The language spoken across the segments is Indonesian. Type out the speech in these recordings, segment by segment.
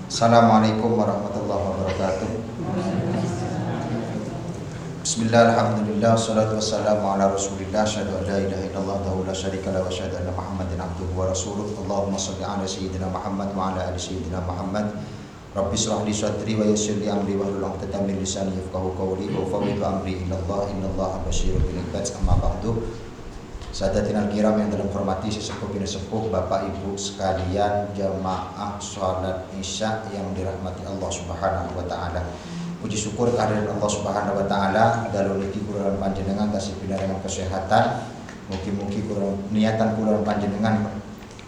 Assalamualaikum warahmatullahi wabarakatuh. Bismillah, alhamdulillah, salatu wassalamu ala rasulillah, asyhadu an la ilaha illallah wahdahu la syarika lahu wa asyhadu anna Muhammadan abduhu wa rasuluh. Allahumma shalli ala sayyidina Muhammad wa ala ali sayyidina Muhammad. Rabbi shrah li sadri wa yassir li amri wahlul 'uqdatam min lisani yafqahu qawli wa fawwidu amri ila Allah innallaha basyirun bil ibad. Amma ba'du. Sadatina al-kiram yang dalam hormati sesepuh bin sepuh, Bapak Ibu sekalian, jamaah salat Isya yang dirahmati Allah Subhanahu wa taala. Puji syukur kehadirat Allah Subhanahu wa taala, dalu niki kula panjenengan tasih pinaringan kesehatan. Mugi-mugi kula niatan kula panjenengan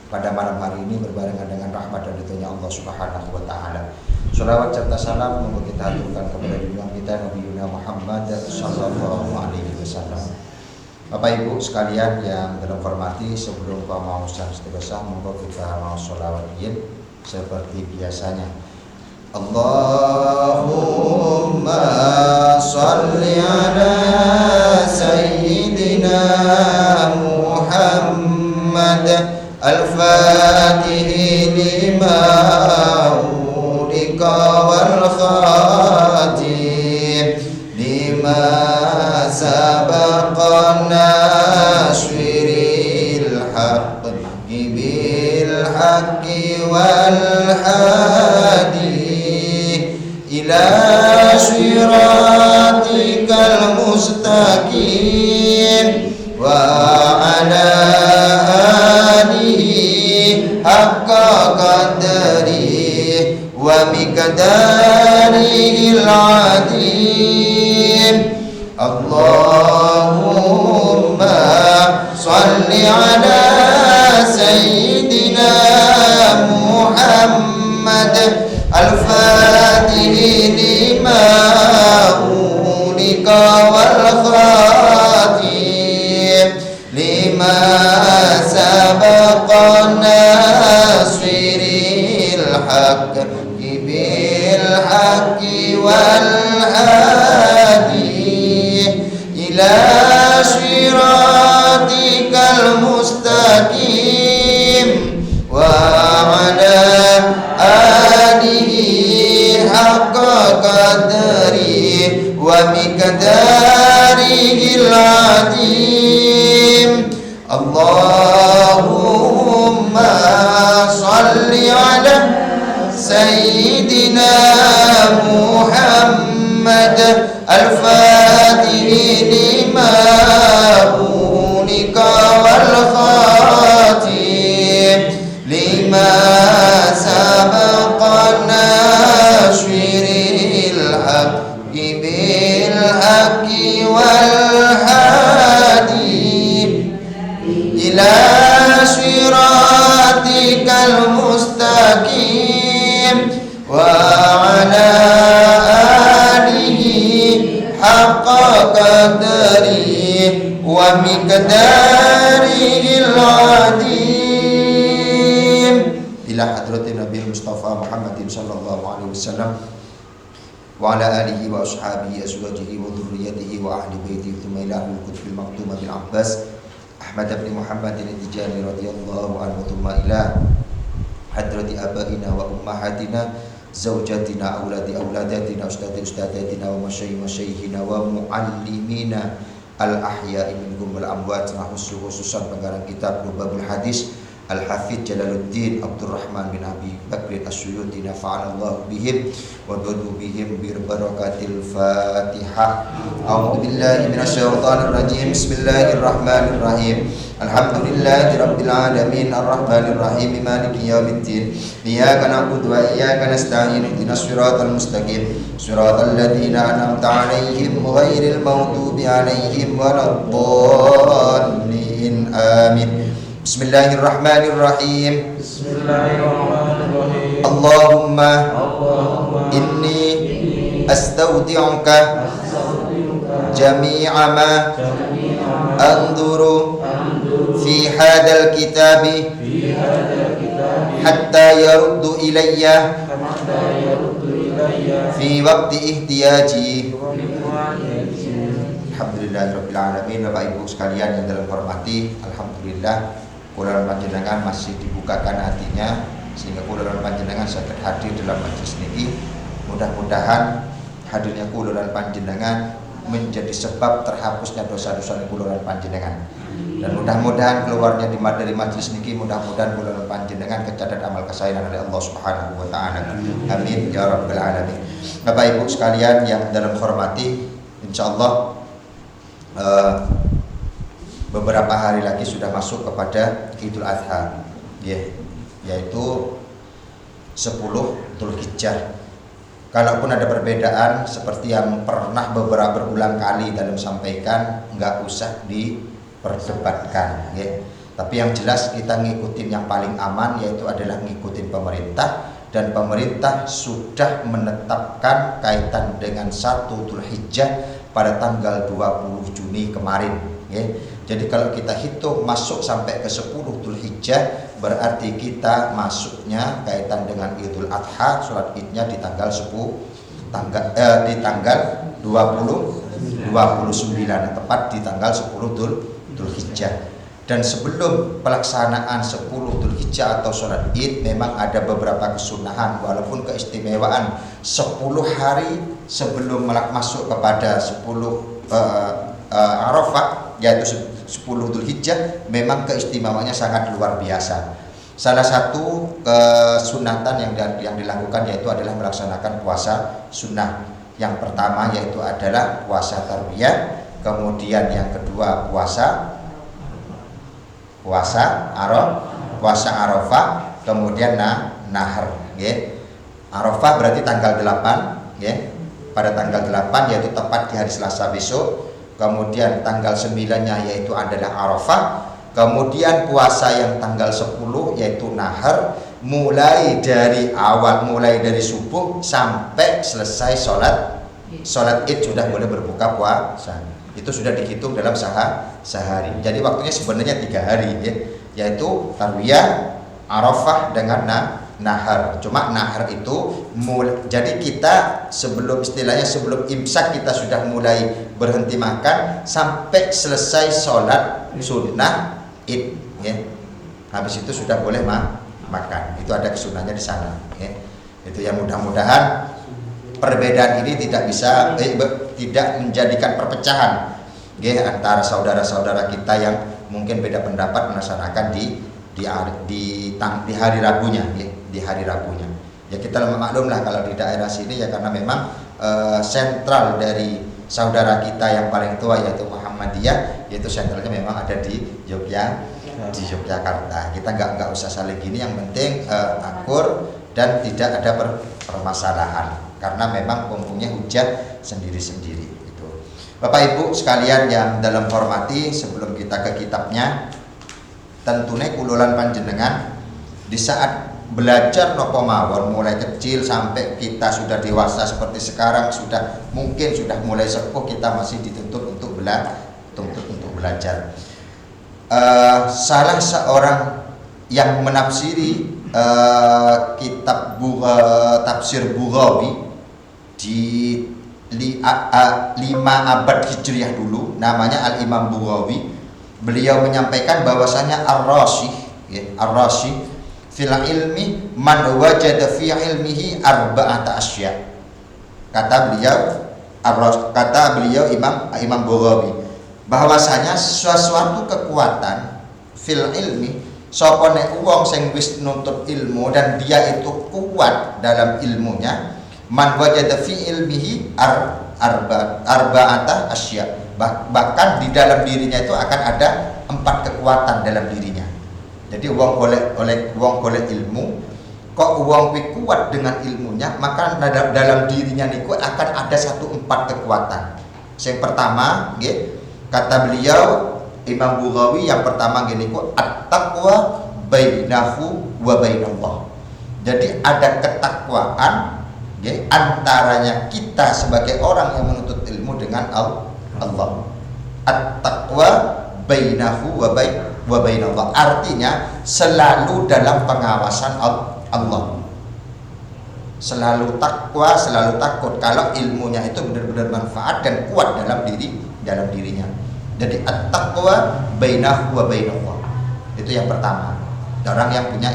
pada malam hari ini berbarengan dengan rahmat dan ridhonya Allah Subhanahu wa taala. Shalawat serta salam moga kita haturkan kepada junjungan kita Nabi Muhammad sallallahu alaihi wasallam. Bapak Ibu sekalian yang dalam hormati, sebelum mau istighosah, moga kita mau sholawat yin seperti biasanya. Allahumma sholli ala sayyidina Muhammad al-Fatih lima ulika wal khatim lima sabaqana nasiril haqqi bil haqqi wal hadi ila siratikal mustaqim wa ala alihi haqqa qadri wa miqdarihil azim. Allahumma sholli ala sayyidina Muhammad al-Fatih lima ulika wal khatim lima sabaqa nasiril haqqi bil haqqi wal hadi ila siratikal mustaqim wa ala alihi haqqa qadri wa miqdarihil azim. Allahumma sholli ala sayyidina Muhammad al-Fatih lima ulika wal khatim lima sabaqa nasiril haqqi bil haqqi wal hadi ila siratikal mustaqim wa ala haqqa qadri wa miqdarihil azim. Ila hadratin Nabi Mustafa Muhammadin sallallahu alaihi wasallam wa ala alihi wa ashabihi azwajihi wa dhurriyyatihi wa ahli baitihi thumma ila al-qutbil maktum bil Abbas Ahmad bin Muhammad al-Tijani radhiyallahu anhu thumma ila hadrati abaina wa ummahatina zaujatina auladi auladatina ustadi ustadatina wa masyayikhina wa muallimina al-ahya'i minhum wal amwat. Khususan pengarang kitab Lubabul Hadis Al-Hafidz Jalaluddin Abdurrahman bin Abi Bakr As-Suyuti nafa'anallahu bihim wa badu bihim bi barakatil Fatihah. A'udzu billahi minasyaitonir rajim. Bismillahirrahmanirrahim. Alhamdulillahi rabbil alamin arrahmanir rahim maliki yaumiddin. Iyyaka na'budu wa iyyaka nasta'in ihdinas siratal mustaqim siratal ladzina an'amta 'alaihim ghairil maghdubi 'alaihim waladdallin. Amin. Bismillahirrahmanirrahim. Bismillahirrahmanirrahim. Allahumma inni astaudi'uka jami'a ma anzuru fi hadzal kitabi hatta yaruddu ilayya fi waqti ihtiyaji. Alhamdulillahirabbil alamin. Bapak Ibu sekalian yang dalam hormati, alhamdulillah kula panjenengan masih dibukakan hatinya sehingga kula panjenengan saged hadir dalam majelis niki. Mudah-mudahan hadirnya kula panjenengan menjadi sebab terhapusnya dosa-dosa kula panjenengan. Dan mudah-mudahan keluarnya dari majelis niki, mudah-mudahan kula panjenengan kecatat amal kesayangan oleh Allah Subhanahu wa taala. Amin ya rabbal alamin. Bapak Ibu sekalian yang dalam hormati, insyaallah beberapa hari lagi sudah masuk kepada Idul Adha, yaitu 10 Dzulhijjah. Kalaupun ada perbedaan seperti yang pernah berulang kali dalam sampaikan, nggak usah diperdebatkan, Tapi yang jelas kita ngikutin yang paling aman, yaitu adalah ngikutin pemerintah, dan pemerintah sudah menetapkan kaitan dengan 1 Dzulhijjah pada tanggal 20 Juni kemarin, Jadi kalau kita hitung masuk sampai ke 10 Dzulhijjah, berarti kita masuknya kaitan dengan Idul Adha, sholat Idnya di tanggal 29, tepat di tanggal 10 Dzulhijjah. Dan sebelum pelaksanaan 10 Dzulhijjah atau sholat Id, memang ada beberapa kesunahan, walaupun keistimewaan 10 hari sebelum masuk kepada 10 Arafah, yaitu 10 Dzulhijjah, memang keistimewaannya sangat luar biasa. Salah satu kesunatan yang dilakukan yaitu adalah melaksanakan puasa sunnah. Yang pertama yaitu adalah puasa Tarwiyah, kemudian yang kedua puasa Arafah, kemudian nahar. Arafah berarti tanggal 8, pada tanggal 8 yaitu tepat di hari Selasa besok. Kemudian tanggal 9-nya yaitu adalah Arafah. Kemudian puasa yang tanggal 10 yaitu nahar, mulai dari subuh sampai selesai sholat Id sudah mulai berbuka puasa. Itu sudah dihitung dalam sehari. Jadi waktunya sebenarnya 3 hari, yaitu Tarwiyah, Arafah dengan nahar. Cuma nahar itu jadi kita sebelum imsak kita sudah mulai berhenti makan sampai selesai sholat sunnah Id, Habis itu sudah boleh makan. Itu ada kesunahnya di sana, Itu yang mudah-mudahan perbedaan ini tidak menjadikan perpecahan, antara saudara-saudara kita yang mungkin beda pendapat melaksanakan di hari Rabunya, di hari Rabunya. Ya kita maklumlah kalau di daerah sini ya, karena memang sentral dari saudara kita yang paling tua yaitu Muhammadiyah, yaitu sentralnya memang ada di Yogyakarta. Kita nggak usah saling gini, yang penting akur dan tidak ada permasalahan, karena memang mempunyai hujah sendiri-sendiri. Itu. Bapak Ibu sekalian yang dalam hormati, sebelum kita ke kitabnya, tentunya kululan panjenengan di saat belajar nopo mawon mulai kecil sampai kita sudah dewasa seperti sekarang, mungkin sudah mulai sepuh, kita masih dituntut untuk belajar. Salah seorang yang menafsiri kitab tafsir Bughawi di 5 abad Hijriah dulu, namanya Al-Imam Bughawi. Beliau menyampaikan bahwasanya ar-rashi fil ilmi man wajada fi ilmihi arba'ata asya. Kata beliau Imam Bughawi bahwasanya suatu kekuatan fil ilmi, sapa nek wong sing wis nuntut ilmu dan dia itu kuat dalam ilmunya, man wajada fi ilmihi arba'ata asya, bahkan di dalam dirinya itu akan ada 4 kekuatan dalam dirinya. Jadi wong golek ilmu, kok wong kuat dengan ilmunya, maka dalam dirinya niku akan ada 4 kekuatan. Yang pertama, kata beliau Imam Bughawi, yang pertama niku at-taqwa bainahu wa bainallah. Jadi ada ketakwaan antaranya kita sebagai orang yang menuntut ilmu dengan Allah. At-taqwa bainahu wa bainallah, artinya selalu dalam pengawasan Allah. Selalu takwa, selalu takut kalau ilmunya itu benar-benar manfaat dan kuat dalam dirinya. Jadi at-taqwa bainahu wa bainallah. Itu yang pertama. Orang yang punya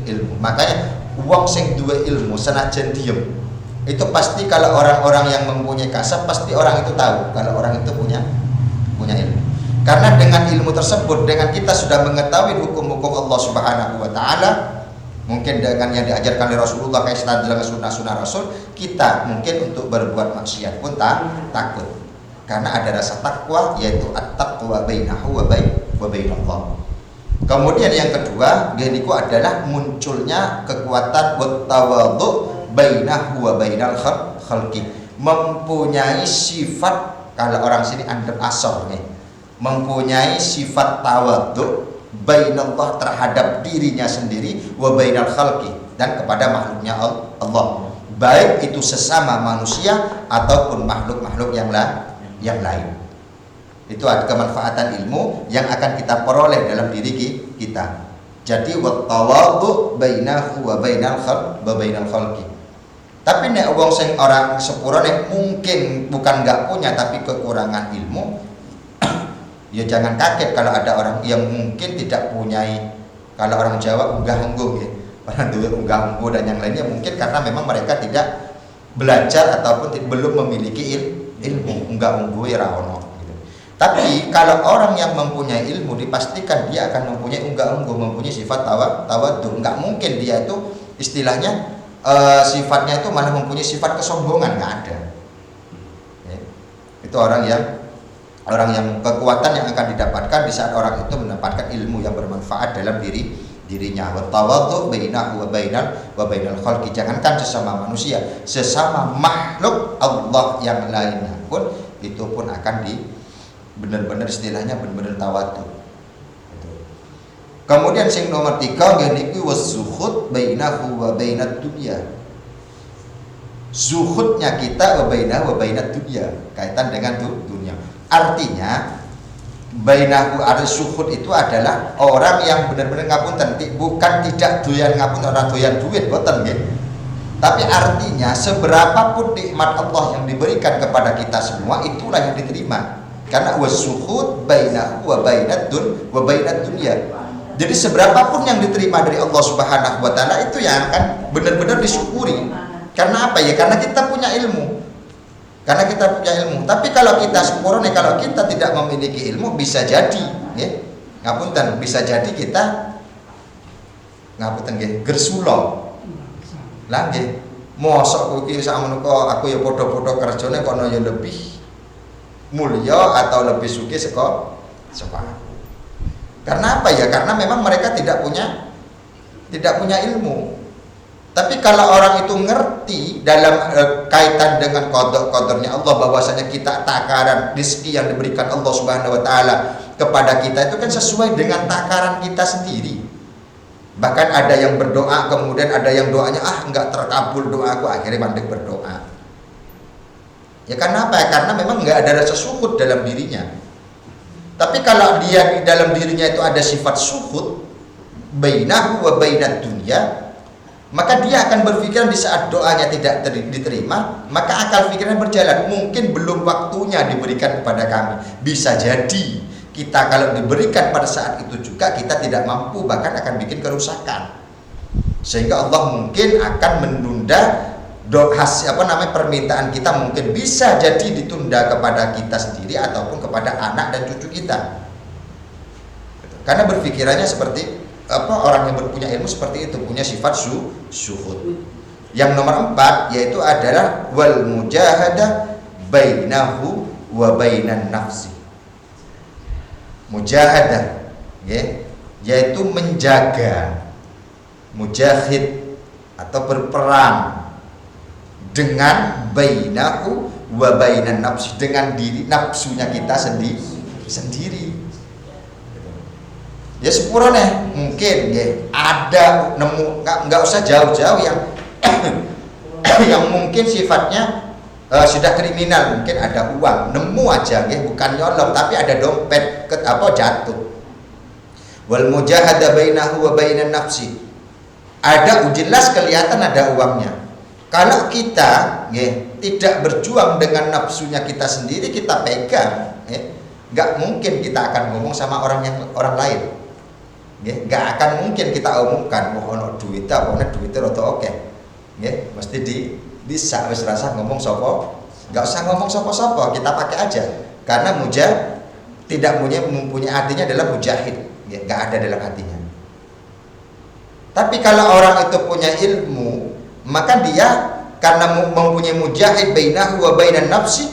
ilmu. Makanya wong sing duwe ilmu senajan diem, itu pasti kalau orang-orang yang mempunyai kasab, pasti orang itu tahu kalau orang itu punya ilmu. Karena dengan ilmu tersebut, dengan kita sudah mengetahui hukum-hukum Allah Subhanahu wa taala, mungkin dengan yang diajarkan oleh Rasulullah kayak dalam sunnah-sunnah Rasul, kita mungkin untuk berbuat maksiat pun takut. Karena ada rasa takwa, yaitu at-taqwa bainahu wa bainallah. Kemudian yang kedua, yaitu adalah munculnya kekuatan wat-tawadhu bainahu wa bainal khalqi. Mempunyai sifat, kalau orang sini andep asor nih, mempunyai sifat tawadhu bainallah terhadap dirinya sendiri wa bainal khalqi, dan kepada makhluknya Allah, baik itu sesama manusia ataupun makhluk-makhluk yang lain. Itu ada kemanfaatan ilmu yang akan kita peroleh dalam diri kita. Jadi wa tawadhu bainahu wa bainal khalqi. Tapi nek wong sing orang sepuro nek mungkin bukan enggak punya tapi kekurangan ilmu, ya jangan kaget kalau ada orang yang mungkin tidak punya, kalau orang Jawa unggah-ungguh ya, orang duwe unggah-ungguh dan yang lainnya, mungkin karena memang mereka tidak belajar ataupun belum memiliki ilmu. Unggah-ungguh ya ra ono gitu. Tapi kalau orang yang mempunyai ilmu, dipastikan dia akan mempunyai unggah-ungguh, mempunyai sifat tawadhu. Enggak mungkin dia itu istilahnya sifatnya itu malah mempunyai sifat kesombongan, enggak ada ya. Itu orang yang kekuatan yang akan didapatkan di saat orang itu mendapatkan ilmu yang bermanfaat dalam dirinya. Wa tawadhu bainahu wa bainal khalqi. Jangankan sesama manusia, sesama makhluk Allah yang lainnya pun itu pun akan benar-benar istilahnya benar-benar tawadhu. Kemudian sing nomor 3 niki was-zuhud bainahu wa bainad dunya. Zuhudnya kita wa bainad dunya, kaitan dengan dunia. Artinya bainahu ar-zuhud itu adalah orang yang benar-benar ngapunten, bukan tidak doyan ngapunten, orang doyan duit boten nggih. Tapi artinya seberapapun nikmat Allah yang diberikan kepada kita semua, itulah yang diterima. Karena was-zuhud bainahu wa bainad dunya. Jadi seberapapun yang diterima dari Allah Subhanahu wa taala itu yang akan benar-benar disyukuri. Karena apa ya? Karena kita punya ilmu. Tapi kalau kita sempurna, kalau kita tidak memiliki ilmu, bisa jadi ya. Ngapunten, bisa jadi kita ngapunten nggih gersula. Lah nggih, mosok kuwi sakmono kok aku ya padha-padha kerjane kono ya lebih mulya atau lebih sugih saka aku. Karena apa ya? Karena memang mereka tidak punya ilmu. Tapi kalau orang itu ngerti dalam kaitan dengan qadar-qadarnya Allah, bahwasanya kita takaran rezeki yang diberikan Allah Subhanahu wa taala kepada kita itu kan sesuai dengan takaran kita sendiri. Bahkan ada yang berdoa, kemudian ada yang doanya enggak terkabul doaku, akhirnya mandek berdoa. Ya karena apa? Karena memang enggak ada rasa syukur dalam dirinya. Tapi kalau dia di dalam dirinya itu ada sifat syuhud bainahu wa bainad dunya, maka dia akan berpikiran di saat doanya tidak diterima, maka akal pikirannya berjalan. Mungkin belum waktunya diberikan kepada kami. Bisa jadi kita kalau diberikan pada saat itu juga kita tidak mampu, bahkan akan bikin kerusakan. Sehingga Allah mungkin akan menunda permintaan kita, mungkin bisa jadi ditunda kepada kita sendiri ataupun kepada anak dan cucu kita. Karena berpikirannya seperti orang yang berpunya ilmu seperti itu, punya sifat syuhud. Yang nomor 4 yaitu adalah wal mujahadah bainahu wa bainan nafsi. Mujahadah yaitu menjaga, mujahid atau berperang dengan bainahu wa bainan nafsi, dengan diri nafsunya kita sendiri. Ya sepurane mungkin ada nemu, nggak usah jauh-jauh yang mungkin sifatnya sudah kriminal, mungkin ada uang nemu aja bukan nyolong, tapi ada dompet jatuh. Wal mujahada bainahu wa bainan nafsi, ada jelas kelihatan ada uangnya. Kalau kita tidak berjuang dengan nafsunya kita sendiri, kita pegang, nggak mungkin kita akan ngomong sama orang lain. Nggih, enggak akan mungkin kita umumkan ono duit apa duwite rada akeh. Nggih, mesti bisa wis rasa ngomong sapa. Enggak usah ngomong sapa-sapa, kita pakai aja. Karena tidak mempunyai artinya adalah mujahid, nggih, enggak ada dalam hatinya. Tapi kalau orang itu punya ilmu, maka dia karena mempunyai mujahid bainahu wa bainan nafsi,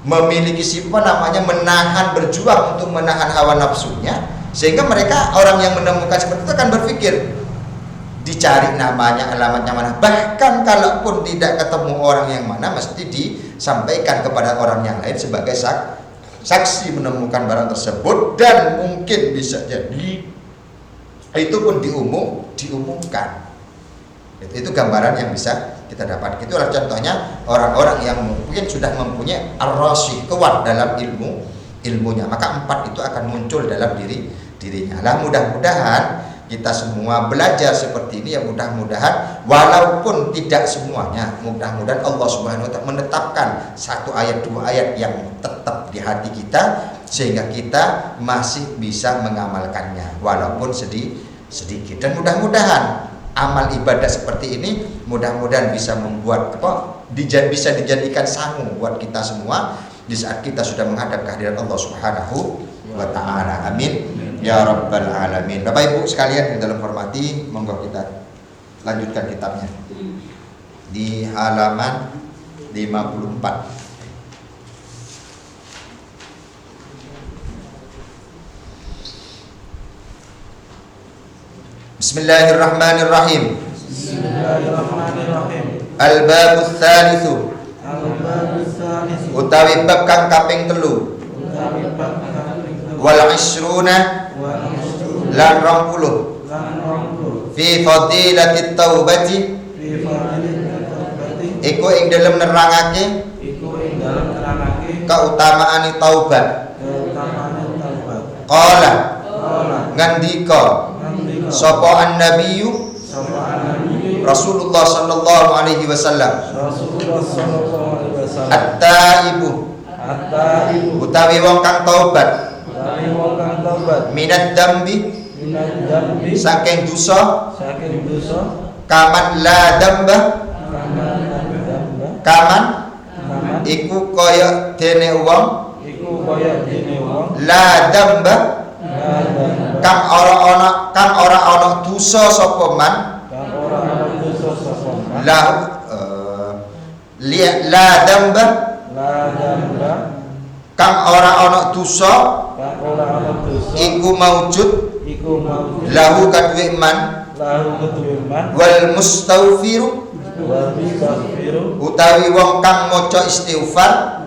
memiliki sifat namanya menahan, berjuang untuk menahan hawa nafsunya. Sehingga mereka orang yang menemukan seperti itu akan berpikir dicari namanya, alamatnya mana. Bahkan kalaupun tidak ketemu orang yang mana, mesti disampaikan kepada orang yang lain sebagai saksi menemukan barang tersebut. Dan mungkin bisa jadi itu pun diumumkan. Itu gambaran yang bisa kita dapat. Itulah contohnya orang-orang yang mungkin sudah mempunyai ar-rasyih, kuat dalam ilmunya, maka 4 itu akan muncul dalam dirinya. Lah mudah-mudahan kita semua belajar seperti ini, ya mudah-mudahan walaupun tidak semuanya, mudah-mudahan Allah Subhanahu wa taala menetapkan 1 ayat 2 ayat yang tetap di hati kita sehingga kita masih bisa mengamalkannya walaupun sedikit. Dan mudah-mudahan amal ibadah seperti ini mudah-mudahan bisa membuat bisa dijadikan sangu buat kita semua di saat kita sudah menghadap kehadiran Allah Subhanahu wa taala. Amin ya rabbal alamin. Bapak Ibu sekalian yang dalam hormati, monggo kita lanjutkan kitabnya di halaman 54. Bismillahirrahmanirrahim. Al-babus tsalitsu. Utawi bab kang kaping 3. Wal ishruna lan 20. Fi fadilatit taubati. Iku ing dalem nerangake keutamaan taubat. Qala ngandika sapa an-nabiyyu Rasulullah sallallahu alaihi wasallam. At-taibu utawi wong kang taubat minad dambi saking dosa kaman la damba kaman iku kaya dene wong la damba kang ora ana dosa sapa man la damba kang ora ana dosa iku maujud lahu kadwe man wal mustaghfiru utawi wong kang maca istighfar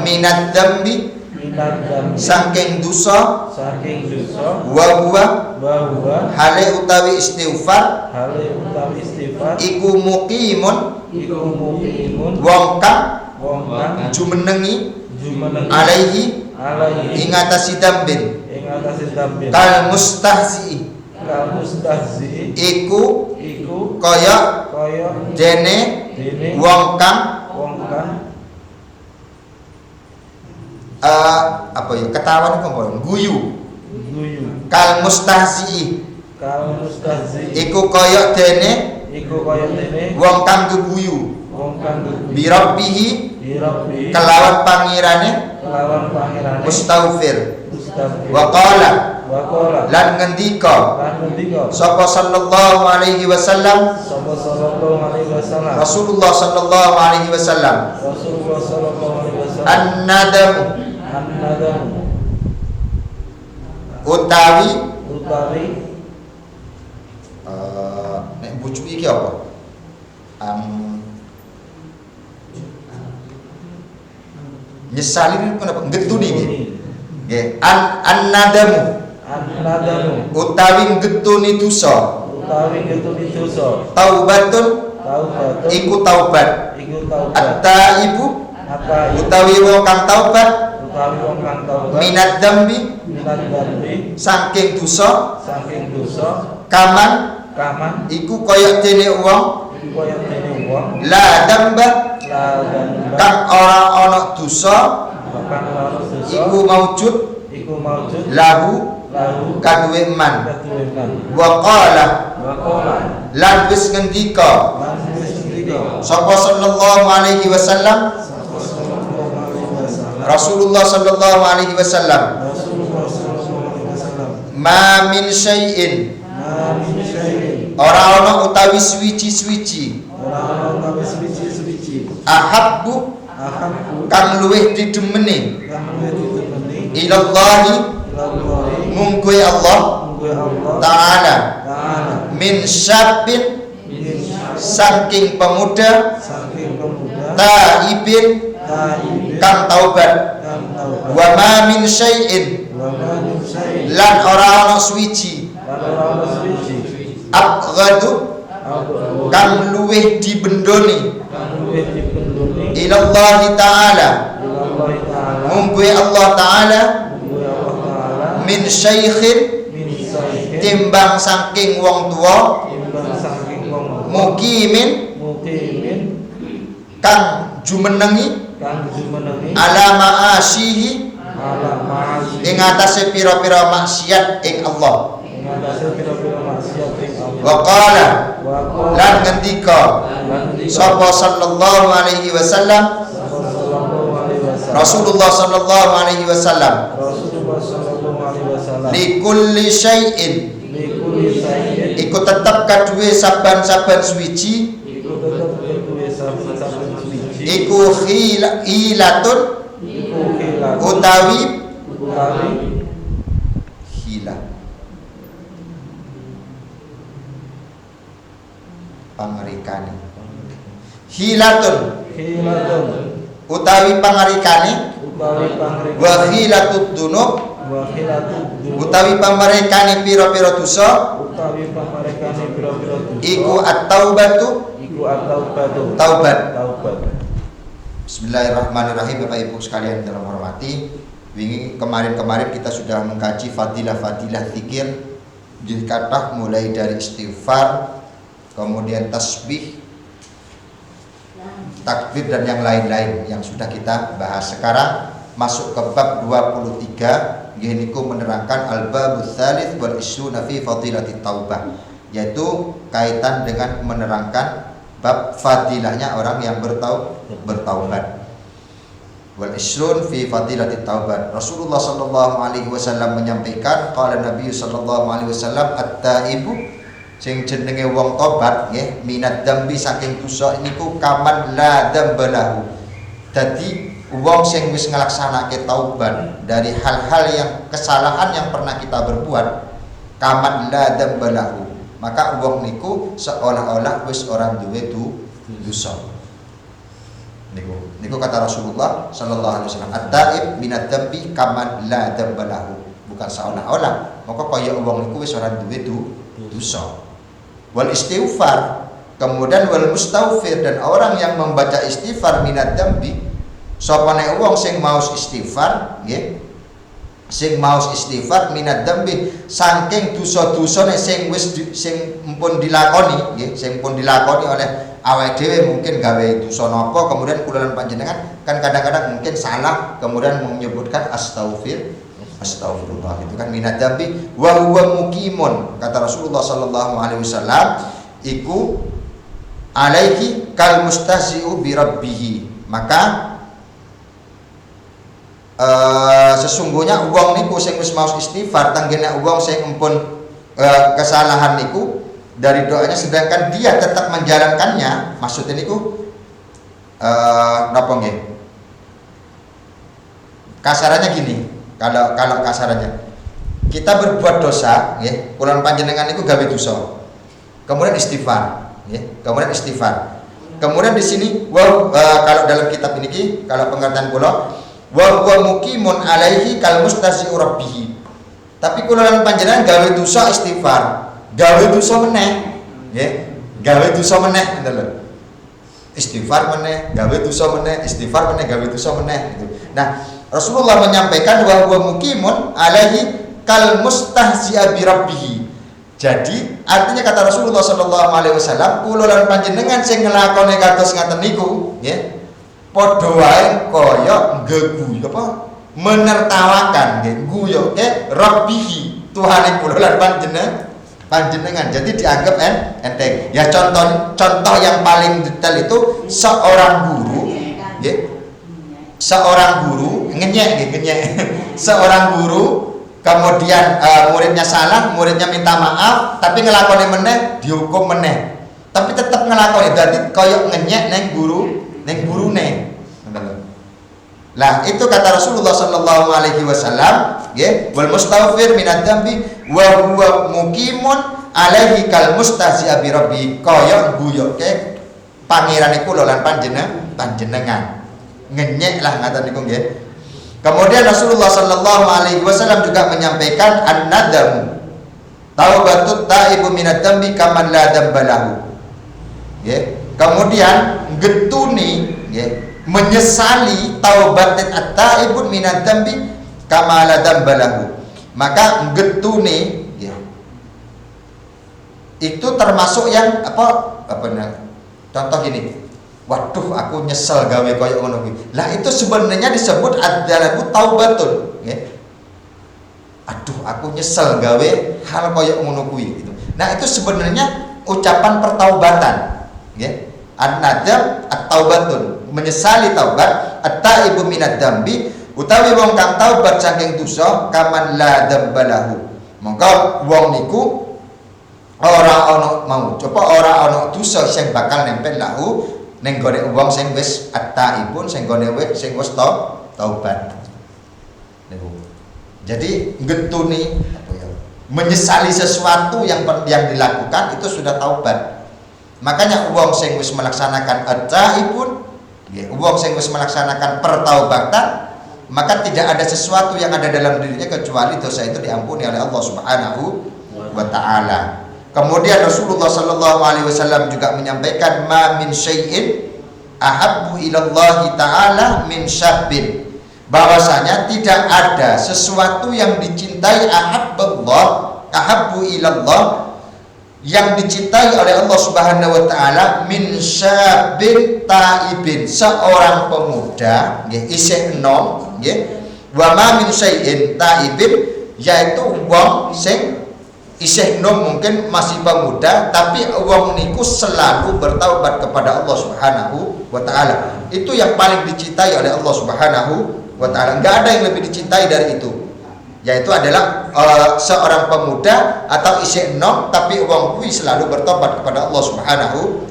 minad dambi saking dosa wa huwa hale utawi istighfar iku muqimun wong kang jumenengi alaihi ing atase dambin kal mustahzi iku kaya dene wong kang ketahuan guyu kal mustahzi iku kaya dene wong kang guyu birabbihi kelawan pangirane mustaghfir wa qala lan ngendika sapa sallallahu alaihi wasallam Rasulullah sallallahu alaihi wasallam an-nadam utawi nek bucu iki apa? Nyesalin kenapa? Getuni nggih. An-nadamu utawi getuni dosa. Taubatun iku taubat. At-taibu utawi wong kang taubat minad dambi saking dosa kaman iku kaya dene wong la damba kang ora ana dosa iku maujud lahu kaduwe man. Wa qala lan wis ngendika sapa sallallahu alaihi wasallam Rasulullah sallallahu alaihi wasallam ma min syai'in ora ana utawi suwiji-suwiji ahabbu kang luwih didemeni ilallahi mungguh Allah Ta'ala min syabin saking pemuda taibin kang taubat wa ma min syai'in lan ora ana suwiji abghadu kang luwih dibendoni ilallahi ta'ala mungguh Allah Ta'ala min syaikhin timbang saking wong tua mukimin kang jumenengi ala ma'asyihi ing atase pira-pira maksiat ing Allah. Wa qala lan ngendika sapa sallallahu alaihi wasallam Rasulullah sallallahu alaihi wasallam li kulli syai'in iku tetep kaduwe saban-saban suwiji iku hilatun utawi hila pangarikane hilatun utawi pangarikane wa hilatud dunub utawi pamarekane pira-pira dosa iku at-taubatu taubat. Bismillahirrahmanirrahim. Bapak Ibu sekalian dalam hormati, kemarin kita sudah mengkaji fadilah-fadilah zikir dikatah mulai dari istighfar, kemudian tasbih, takbir dan yang lain-lain yang sudah kita bahas. Sekarang masuk ke bab 23, yaitu menerangkan al-babul tsalits wal ishruna fi fadilatit taubah, yaitu kaitan dengan menerangkan bab fadilahnya orang yang bertaubat. Wal ishrun fi fadilatit taubat. Rasulullah sallallahu alaihi wasallam menyampaikan, qala Nabi sallallahu alaihi wasallam at-taibu sing jenenge wong tobat nggih minad dambi saking dosa niku kaman la dambalahu. Dadi wong sing wis nglaksanake taubat dari hal-hal yang kesalahan yang pernah kita berbuat, kaman la dambalahu, maka wong niku seolah-olah wis ora duwe dosa. Niku kata Rasulullah sallallahu alaihi wasallam, at-taib minad dambi kaman la dambalahu, bukan seolah-olah, maka kaya wong niku wis ora duwe dosa. Wal istighfar, kemudian wal mustaghfir, dan orang yang membaca istighfar minad dambi, sapa nek wong sing maos istighfar nggih, sing maos istighfar minad dambi saking dosa-dosane sing wis sing mpun dilakoni nggih, sing pun dilakoni oleh awake dhewe, mungkin gawe dosa napa, kemudian kula lan panjenengan kan kadang-kadang mungkin salah kemudian menyebutkan astagfirullah, itu kan minad dambi wa huwa muqimun, kata Rasulullah sallallahu alaihi wasallam, iku alaihi kal mustahzi'u bi rabbih, maka sesungguhnya wong niku sing wis maos istighfar tanggene wong sing empun kesalahan niku dari doanya, sedangkan dia tetap menjalankannya, maksudnya niku napa nggih, kasarannya gini, kalau kasarannya kita berbuat dosa nggih, kula panjenengan niku gawe dosa, kemudian istighfar nggih, kemudian di sini kalau dalam kitab ini kalau pengertian kula wa huwa muqimun alaihi kal mustasi'u rabbih, tapi kula lan panjenengan gawe dosa istighfar, gawe dosa meneh nggih, gawe dosa meneh ngoten lho, istighfar meneh, gawe dosa meneh, istighfar meneh, gawe dosa meneh gitu. Nah, Rasulullah menyampaikan wa huwa muqimun alaihi kal mustahzi'a bi rabbih. Jadi artinya kata Rasulullah sallallahu alaihi wasallam, kula lan panjenengan sing nglakoni kados ngaten niku nggih, padha wae kaya ngeguyu apa menertawakan nggih, guyoke rabbihi Tuhane kula lan panjenengan. Jadi dianggap enteng. Ya contoh yang paling detail itu seorang guru, nggih. Seorang guru ngenyek. Seorang guru kemudian muridnya salah, muridnya minta maaf, tapi ngelakoni meneh dihukum meneh. Tapi tetap ngelakoni, dadi koyok ngenyek neng gurune. Lah itu kata Rasulullah sallallahu alaihi wasallam, nggih, wal mustaghfir minadz dzambi wa huwa muqimun alaihi kal mustahzi'a bi rabbi. Kaya guyoke pangerane kula lan panjenengan. Ngenyek lah ngaten niku nggih. Kemudian Rasulullah sallallahu alaihi wasallam juga menyampaikan an-nadam taubatut taibu minadz dzambi kaman la dzamba lahu. Nggih. Kemudian getuni nggih menyesali taubatin at-taibun minadz dzambi kama la dzamba lahu. Maka getune ya. Itu termasuk yang apa contoh gini. Waduh aku nyesel gawe koyo ngono kuwi. Lah itu sebenarnya disebut adzalabu taubatun, nggih. Aduh aku nyesel gawe hal koyo ngono kuwi gitu. Nah itu sebenarnya ucapan pertaubatan, nggih. An-nadam at-taubatun, menyesali taubat, at-taibu minadz dzambi utawi wong kang taubat saking dosa kaman la dzamba lahu. Monggo wong niku ora ana dosa sing bakal nempel lahu ning gone wong sing wis at-taibun, sing gone sing wis taubat. Niku. Jadi getuni menyesali sesuatu yang dilakukan itu sudah taubat. Makanya wong sing wis melaksanakan at-taibun, nggih, wong sing wis melaksanakan pertaubatan, maka tidak ada sesuatu yang ada dalam dirinya kecuali dosa itu diampuni oleh Allah Subhanahu wa taala. Kemudian Rasulullah sallallahu alaihi wasallam juga menyampaikan ma min syai'in ahabbu ilallahi taala min syabbin. Bahwasanya tidak ada sesuatu yang dicintai ahabbu ilallah yang dicintai oleh Allah Subhanahu wa taala min syabin taibin, seorang pemuda nggih isih enom nggih, wa ma min syai'in taibin, yaitu wong sing isih enom mungkin masih pemuda tapi wong niku selalu bertaubat kepada Allah Subhanahu wa taala. Itu yang paling dicintai oleh Allah Subhanahu wa taala. Enggak ada yang lebih dicintai dari itu. Yaitu adalah seorang pemuda atau isih enom tapi wong kuwi selalu bertobat kepada Allah Subhanahu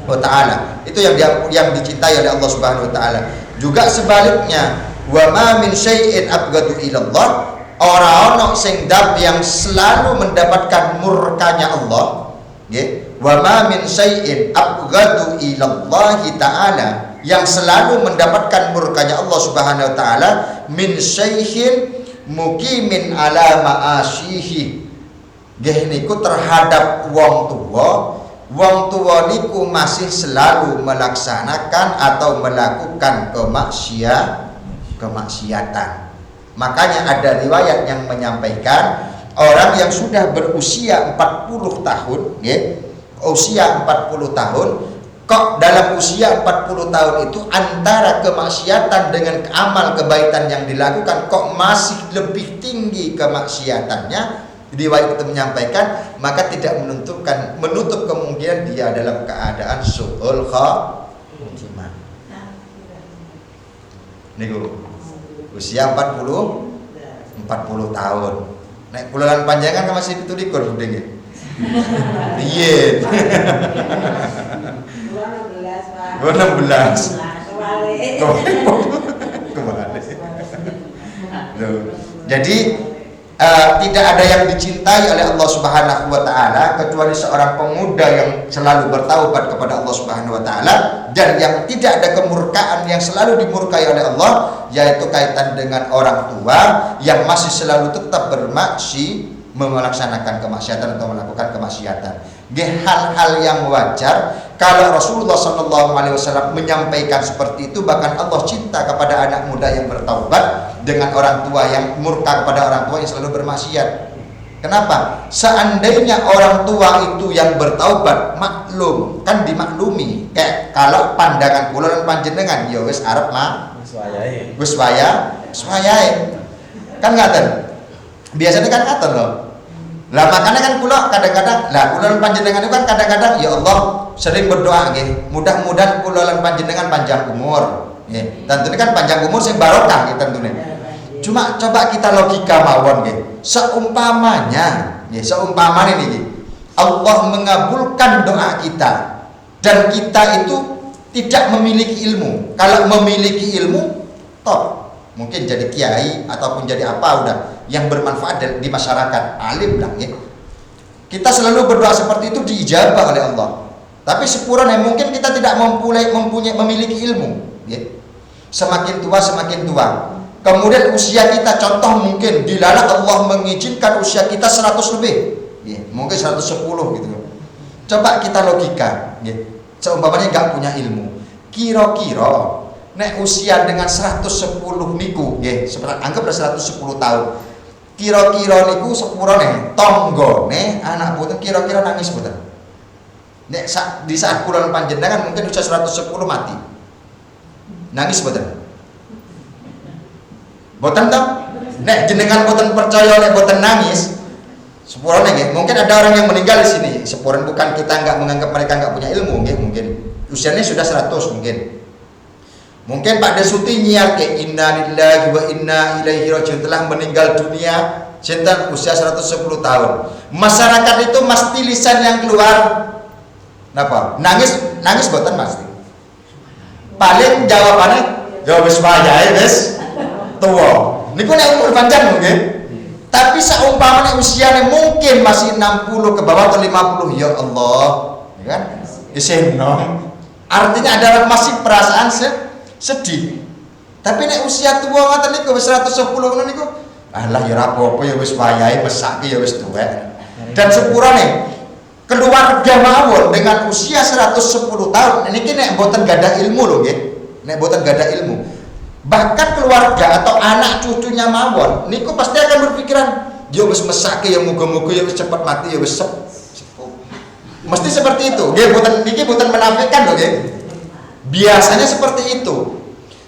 wa taala. Itu yang dicintai oleh Allah Subhanahu wa taala. Juga sebaliknya, wa ma min syai'in abghadu ilallah, ora ono sing yang selalu mendapatkan murkanya Allah, nggih. Wa ma min syai'in abghadu ilallahi taala, yang selalu mendapatkan murkanya Allah Subhanahu wa taala min syai'in mukimin ala ma'asyihi, nggih niku terhadap wong tuwa niku masih selalu melaksanakan atau melakukan kemaksiatan. Makanya ada riwayat yang menyampaikan orang yang sudah berusia 40 tahun, nggih, usia 40 tahun, kok dalam usia 40 tahun itu antara kemaksiatan dengan amal kebaikan yang dilakukan kok masih lebih tinggi kemaksiatannya, riwayat itu menyampaikan, maka tidak menutup kemungkinan dia dalam keadaan su'ul khatimah. Niku usia 40 tahun. Nek bulan panjangan kan masih 17 budeng nggih. Iya. 16. Jadi tidak ada yang dicintai oleh Allah Subhanahu wa taala kecuali seorang pemuda yang selalu bertaubat kepada Allah Subhanahu wa taala, dan yang tidak ada kemurkaan yang selalu dimurkai oleh Allah, yaitu kaitan dengan orang tua yang masih selalu tetap melaksanakan kemaksiatan atau melakukan kemaksiatan. Hal-hal yang wajar kalau Rasulullah SAW menyampaikan seperti itu. Bahkan Allah cinta kepada anak muda yang bertaubat dengan orang tua yang murka kepada orang tua yang selalu bermaksiat. Kenapa? Seandainya orang tua itu yang bertaubat, maklum, kan dimaklumi. Kayak kalau pandangan kula lan panjenengan ya wis arep wis wayahe. Kan ngaten. Biasanya kan ngaten loh. Lah makanya kan kula kadang-kadang, lah kula lan panjenengan itu kan kadang-kadang ya Allah sering berdoa nggih, mudah-mudahan kula lan panjenengan panjang umur. Nggih, tentunya kan panjang umur sing barokah nggih tentunya. Cuma coba kita logika mawon nggih. Seumpamanya nggih, Allah mengabulkan doa kita dan kita itu tidak memiliki ilmu. Kalau memiliki ilmu, top, mungkin jadi kiai ataupun jadi apa udah yang bermanfaat di masyarakat, alim lah ya. Kita selalu berdoa seperti itu diijabah oleh Allah. Tapi sepurane mungkin kita tidak memiliki ilmu ya. Semakin tua kemudian usia kita, contoh mungkin dilalah Allah mengizinkan usia kita 100 lebih ya, mungkin 110 gitu. Coba kita logika ya. Seumpamanya nggak punya ilmu, kira-kira nek usia dengan 110 niku nggih, anggaplah 110 tahun. Kira-kira niku sepurane tonggone anak boten kira-kira nangis boten. Nek di saat kula panjenengan mungkin usia 110 mati. Nangis boten? Boten toh? Nek jenengan boten percaya nek boten nangis, sepurane nggih. Mungkin ada orang yang meninggal di sini. Sepurane bukan kita nggak menganggap mereka nggak punya ilmu nggih, mungkin usianya sudah 100 mungkin. Mungkin Pak Desuti nyiar ke inna lillahi wa inna ilaihi rajiun telah meninggal dunia sinten usia 110 tahun. Masyarakat itu mesti lisan yang keluar napa? Nangis boten pasti. Paling jawabannya ya wis wayahe wis tuwa. Niku nek umur panjang nggih. Tapi seumpamanya usianya mungkin masih 60 ke bawah atau 50, ya Allah, ya kan? Isih nom. Artinya ada masih perasaan sedih. Tapi nek usia tua ngoten niku wis 110 ngono niku, alah ya ora apa-apa ya wis wayahe mesake ya wis tuwek. Dan sepurane keluarga mawon dengan usia 110 tahun niki nek mboten gadah ilmu lho nggih. Nek mboten gadah ilmu. Bahkan keluarga atau anak cucunya mawon niku pasti akan berpikiran, ya wis mesake ya muga-muga ya wis cepet mati ya wis sepuh. Mesti seperti itu. Nggih mboten niki mboten menafikan lho nggih. Biasanya seperti itu.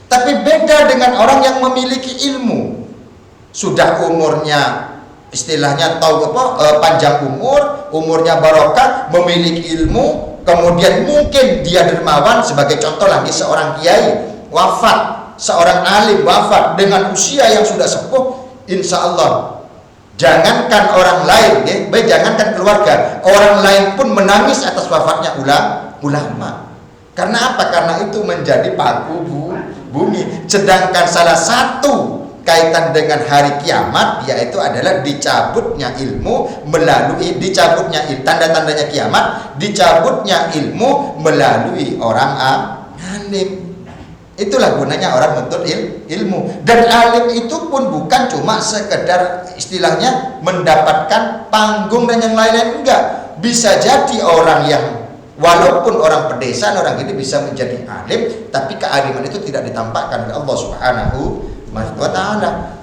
Tapi beda dengan orang yang memiliki ilmu. Sudah umurnya istilahnya tahu apa panjang umur, umurnya barokah, memiliki ilmu, kemudian mungkin dia dermawan. Sebagai contoh lagi seorang kiai wafat, seorang alim wafat dengan usia yang sudah sepuh, insya Allah jangankan orang lain, jangankan keluarga, orang lain pun menangis atas wafatnya ulama. Karena apa? Karena itu menjadi paku bumi. Sedangkan salah satu kaitan dengan hari kiamat yaitu adalah dicabutnya ilmu melalui tanda-tandanya kiamat, dicabutnya ilmu melalui orang alim. Itulah gunanya orang menuntut ilmu. Dan alim itu pun bukan cuma sekedar istilahnya mendapatkan panggung dan yang lain-lain, enggak. Bisa jadi orang yang walaupun orang pedesaan, orang ini bisa menjadi alim, tapi kealiman itu tidak ditampakkan oleh Allah Subhanahu wa ta'ala.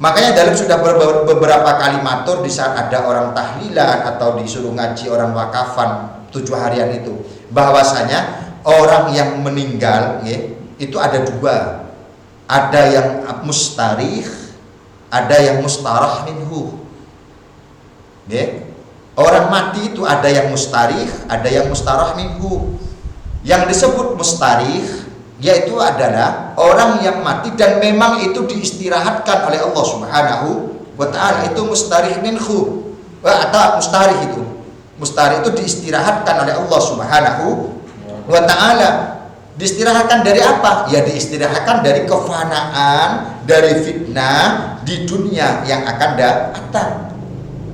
Makanya dalam sudah beberapa kali matur di saat ada orang tahlilan atau disuruh ngaji orang wakafan 7 harian itu, bahwasanya orang yang meninggal itu ada 2. Ada yang mustarikh, ada yang mustarah minhu. Orang mati itu ada yang mustarikh, ada yang mustarah minhu. Yang disebut mustarikh yaitu adalah orang yang mati dan memang itu diistirahatkan oleh Allah Subhanahu wa ta'ala, itu mustarikh minhu. Atau mustarikh itu. Mustarikh itu diistirahatkan oleh Allah Subhanahu wa ta'ala. Diistirahatkan dari apa? Ya diistirahatkan dari kefanaan, dari fitnah di dunia yang akan datang.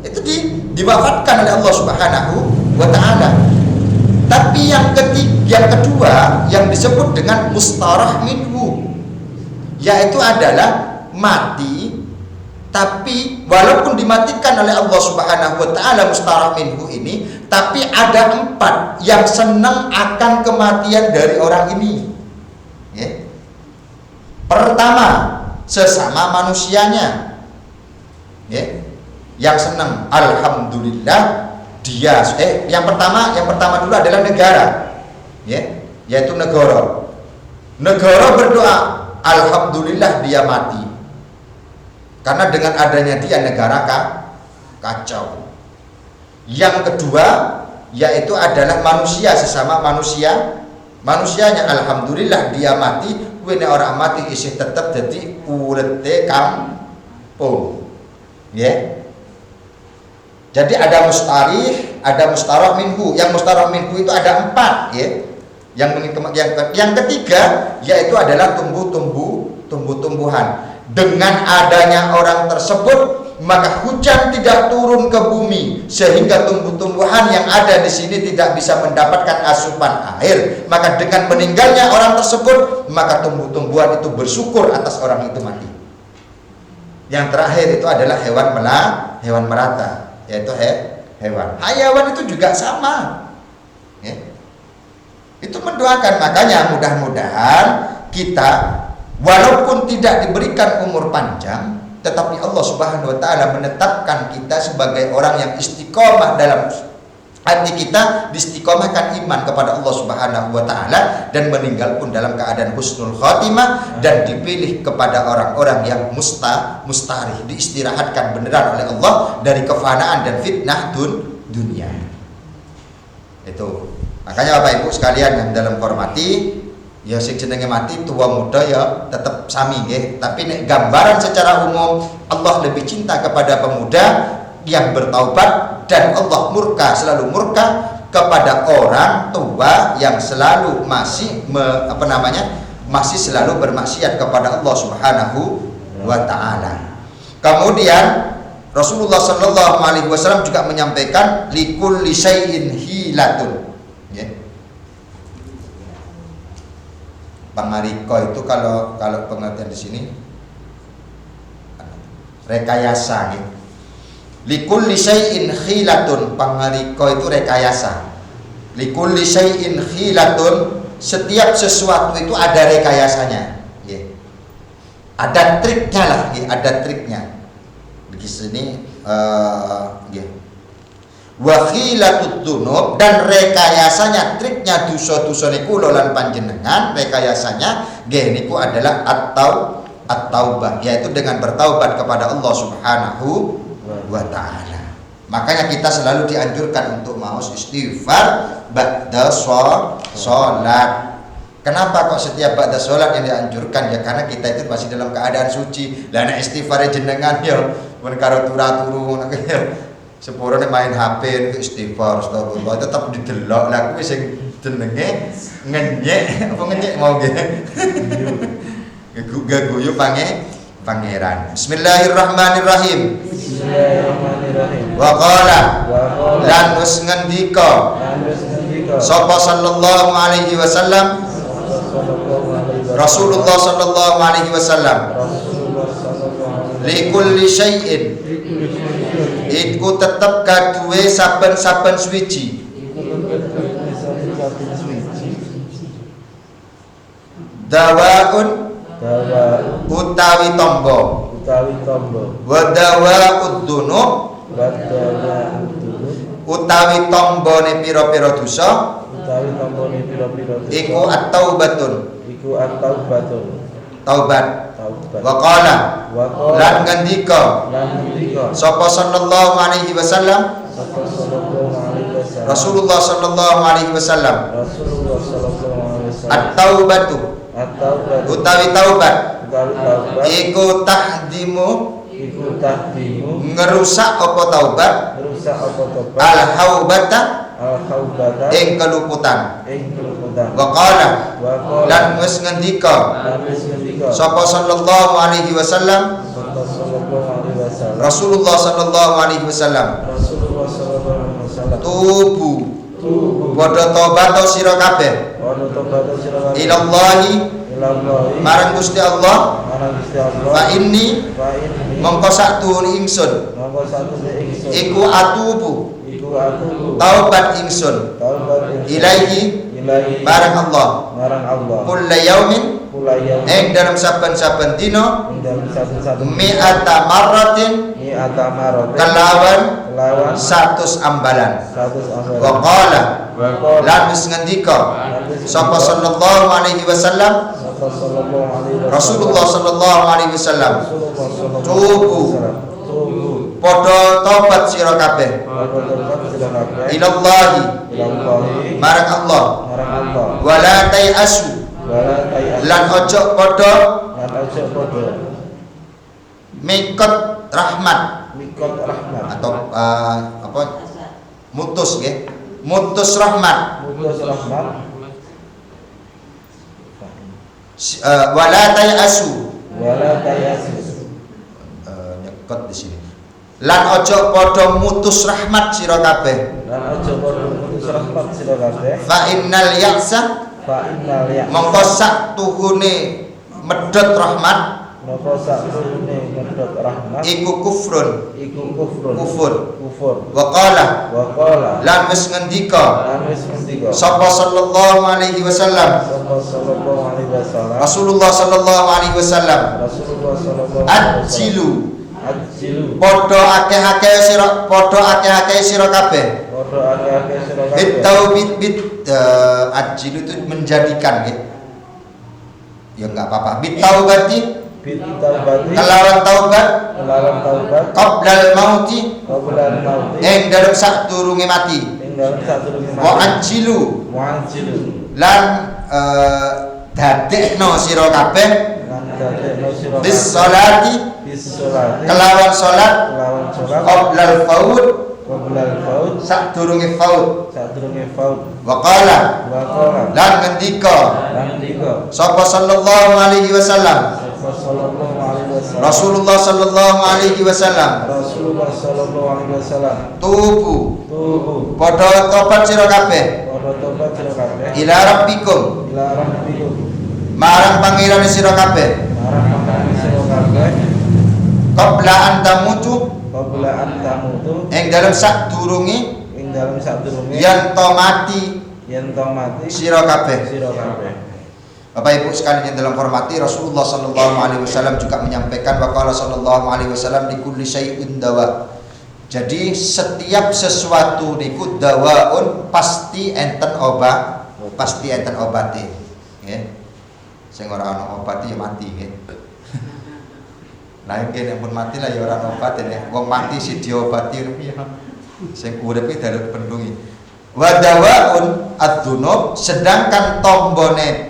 Itu diwafatkan oleh Allah Subhanahu wa ta'ala. Tapi yang kedua yang disebut dengan mustarah minhu, yaitu adalah mati tapi walaupun dimatikan oleh Allah Subhanahu wa ta'ala mustarah minhu ini, tapi ada 4 yang senang akan kematian dari orang ini. Pertama, sesama manusianya. Yang senang, alhamdulillah dia yang pertama dulu adalah negara, yaitu negara berdoa, alhamdulillah dia mati. Karena dengan adanya dia negara kacau. Yang kedua yaitu adalah manusia, sesama manusia. Manusianya alhamdulillah dia mati, wene orang mati isih tetap jadi urete kampung. Ya. Jadi ada mustarih, ada mustarah minhu. Yang mustarah minhu itu ada 4, ya. Yang ketiga yaitu adalah tumbuh-tumbuhan. Dengan adanya orang tersebut, maka hujan tidak turun ke bumi sehingga tumbuh-tumbuhan yang ada di sini tidak bisa mendapatkan asupan air. Maka dengan meninggalnya orang tersebut, maka tumbuh-tumbuhan itu bersyukur atas orang itu mati. Yang terakhir itu adalah hewan melata, yaitu hewan. Hayawan itu juga sama, ya. Itu mendoakan. Makanya mudah-mudahan kita walaupun tidak diberikan umur panjang, tetapi Allah Subhanahu wa taala menetapkan kita sebagai orang yang istiqomah dalam hati kita, diistiqomahkan iman kepada Allah Subhanahu wa taala, dan meninggal pun dalam keadaan husnul khatimah, dan dipilih kepada orang-orang yang mustarih, diistirahatkan beneran oleh Allah dari kefanaan dan fitnah dunia. Itu. Makanya Bapak Ibu sekalian yang dalam hormati, ya sing jenenge mati tua muda ya tetap sami nggih. Tapi nek gambaran secara umum, Allah lebih cinta kepada pemuda yang bertaubat, dan Allah selalu murka kepada orang tua yang selalu masih selalu bermaksiat kepada Allah Subhanahu wa taala. Kemudian Rasulullah sallallahu alaihi wasallam juga menyampaikan likulli syai'in hilatun. Ya. Pangariko itu kalau pengertian di sini rekayasa gitu. Likulli syai'in khilatun, pangariko itu rekayasa. Likulli syai'in khilatun, setiap sesuatu itu ada rekayasanya, ya. Ada triknya lah, ya. Ada triknya. Di sini ya. Wa khilatud dunub, dan rekayasanya, triknya dosa-dosa niku lan panjenengan, rekayasanya nggih niku adalah at-taubah, yaitu dengan bertaubat kepada Allah Subhanahu wa taala. Makanya kita selalu dianjurkan untuk mau istighfar ba'da sholat. Kenapa kok setiap ba'da sholat yang dianjurkan? Ya karena kita itu masih dalam keadaan suci. Lah nek istighfar jenengan ya mun karo turu ngono ya. Sepurane main HP niku istighfar, astagfirullah, tetep didelok. Lah kuwi sing jenenge ngenyek apa ngenyek mau nggih. Guyu pangeran. Bismillahirrahmanirrahim. Wa qala lan wis ngendika sapa sallallahu alaihi wasallam, Rasulullah sallallahu alaihi wasallam, likulli syai'in, iku tetep kaduwe saben-saben suwiji dawaun utawi tombo, wa dawaud dunub, utawi tombone pira-pira dosa, iku at-taubatun, taubat. Wa qala lan ngendika sapa sallallahu alaihi wasallam, Rasulullah sallallahu alaihi wasallam, at-taubatu, utawi taubat, iku tahdimu, ngerusak apa taubat, al-haubata, ing keluputan. Wa qala lan wis ngendika sapa sallallahu alaihi wasallam, Rasulullah sallallahu alaihi wasallam, tubu padha tobat sira kabeh, ilallahi marang Gusti Allah, fa inni mongko saktuhun ingsun, iku atubu taubat ingsun, ilaihi marang Allah, kulla yaumin ing dalam saben-saben dina, mi'ata marratin kelawan kelawan 100 ambalan. 100 ambalan. Wa qala Wa qala lan wis ngendika sapa sallallahu alaihi wasallam Rasulullah sallallahu alaihi wasallam tubu padha tobat sira kabeh ilallahi marang Allah wala tayasu lan ojo padha mikot rahmat atau apa mutus nggih mutus rahmat wala tayasu nyekot di sini lan ojo padha mutus rahmat sira kabeh fa innal ya'sa mongko sak tuhune medhot rahmat iku kufrun kufur wa qala lan wis ngendika sapa sallallahu alaihi wasallam Rasulullah sallallahu alaihi wasallam ajilu padha akeh-akeh sira kabeh bit ajilu itu menjadikan nggih ya enggak apa-apa bitaubati kelawan taubat qoblal mauti ing dalem sadurunge mati wa ajilu lan dadekno sira kabeh bis sholati kelawan salat qoblal faut sadurunge faut wa qala lan ngendika sapa sallallahu alaihi wasallam Rasulullah sallallahu alaihi wasallam tubu padha tobat sira kabeh ila rabbikum marang pangeran sira kabeh qabla an tamutu ing dalem sadurunge yen to mati sira kabeh. Bapak Ibu sekalian yang dalam hormati, Rasulullah sallallahu alaihi wasallam juga menyampaikan waqala sallallahu alaihi wasallam likulli syai'in dawa. Jadi setiap sesuatu niku dawaun pasti enten obat, pasti enten obate. Nggih. Sing ora ana obate ya mati nggih. Lah yen pun mati lah ya ora ana obat ya. Wong mati sing diobati piye. Sing urip iki dalem pendungi. Wa dawaun adzunub sedangkan tombone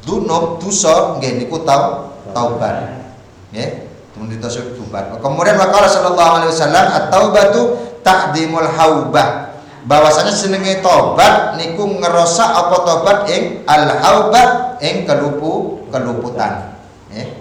dunub dosa nggih niku taubat nggih temen dosa taubat. Kemudian waqala sallallahu alaihi wasallam at-taubatu taqdimul haubah, bahwasanya jenenge tobat niku ngerosak apa tobat ing al-haubah ing keluputan nggih.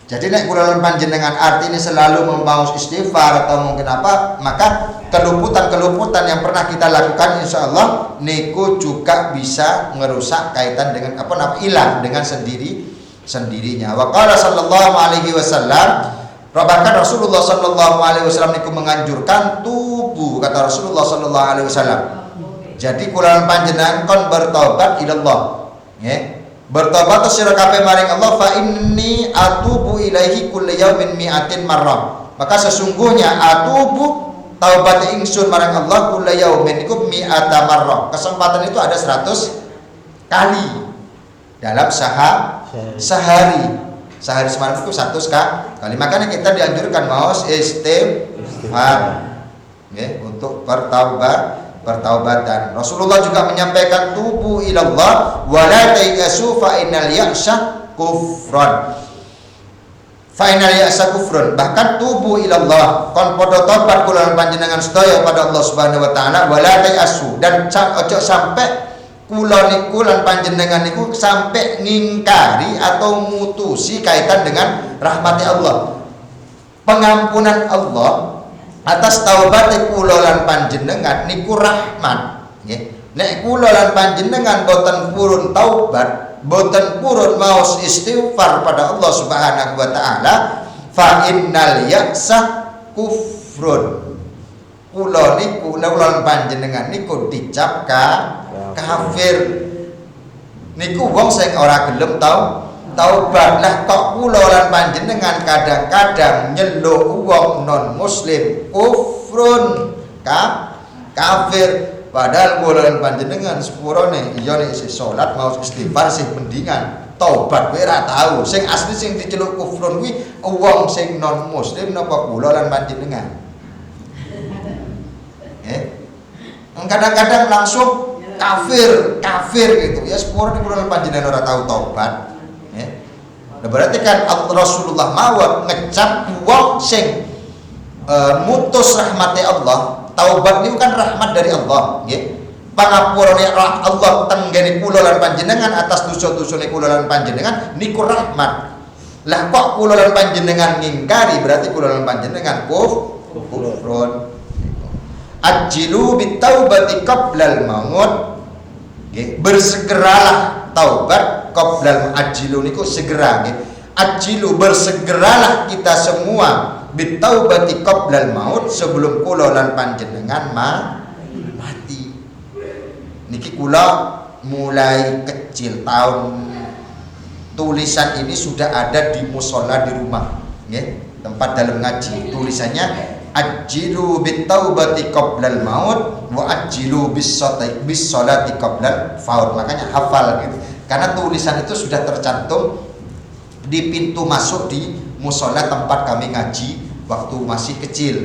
Jadi nek kula panjenengan artine selalu membaus istighfar atau mungkin apa, maka keluputan yang pernah kita lakukan insyaallah niku juga bisa ngerusak kaitan dengan apa ilah dengan sendirinya. Wa qala sallallahu alaihi wasallam, bahkan Rasulullah sallallahu alaihi wasallam niku menganjurkan tubuh, kata Rasulullah sallallahu alaihi wasallam. Jadi kula panjenengan kon bertobat ilallah nggih. Bertobat sira kabeh maring Allah, fa inni atubu ilaihi kulli yaumin mi'atin marrah. Maka sesungguhnya atubu taubat ingsun marang Allah kulli yaumin iku mi'ata marrah. Kesempatan itu ada 100 kali dalam sehari. Sehari semalam itu 100 kali. Makanya kita dianjurkan maos istighfar nggih untuk pertaubatan. Rasulullah juga menyampaikan tubu ilallah wa la tayasu fa innal ya'sa kufrun. Fa innal ya'sa kufrun. Bahkan tubu ilallah kon padha tobat kula panjenengan sedaya pada Allah Subhanahu wa taala wa la tayasu, dan ojo sampai kula niku lan panjenengan niku sampai ngingkari atau mutusi kaitan dengan rahmati Allah. Pengampunan Allah atas taubat kula lan panjenengan niku rahmat nggih. Nek kula lan panjenengan boten purun taubat, boten purun maos istighfar pada Allah Subhanahu wa taala, fa innal ya'sa kufrun. Kula niku lan panjenengan niku dicap kafir. Niku wong sing ora gelem taubat. Lah kok kula lan panjenengan kadang-kadang nyeluk wong non muslim kufur kufrun, kafir. Padahal kula panjenengan sepurone iya nek isih salat mau istighfar sing mendingan taubat kowe ora tau. Sing asli sing diceluk kufrun kuwi wong sing non muslim napa kula lan panjenengan. Kadang-kadang langsung kafir gitu. Ya sepurone kula lan panjenengan ora tau taubat. Nah, berarti kan Rasulullah mawon ngecap wong sing mutus rahmati Allah. Taubat niku kan rahmat dari Allah, nggih. Pangapurane Allah tenggene kula lan panjenengan atas dosa-dosane kula lan panjenengan niku rahmat. Lah kok kula lan panjenengan ngingkari berarti kula lan panjenengan kufrun. Ajilu bitaubati qablal maut. Nggih, bersegeralah taubat qablal ajilu niku segera nggih. Ajilu bersegeralah kita semua bitaubati qablal maut sebelum kula lan panjenengan mati. Niki kula mulai kecil tahun tulisan ini sudah ada di musola di rumah, nggih, tempat dalam ngaji. Tulisannya ajilu bitaubati qablal maut wa ajilu bis sholati qablal faut. Makanya hafal gitu. Karena tulisan itu sudah tercantum di pintu masuk di musola tempat kami ngaji waktu masih kecil,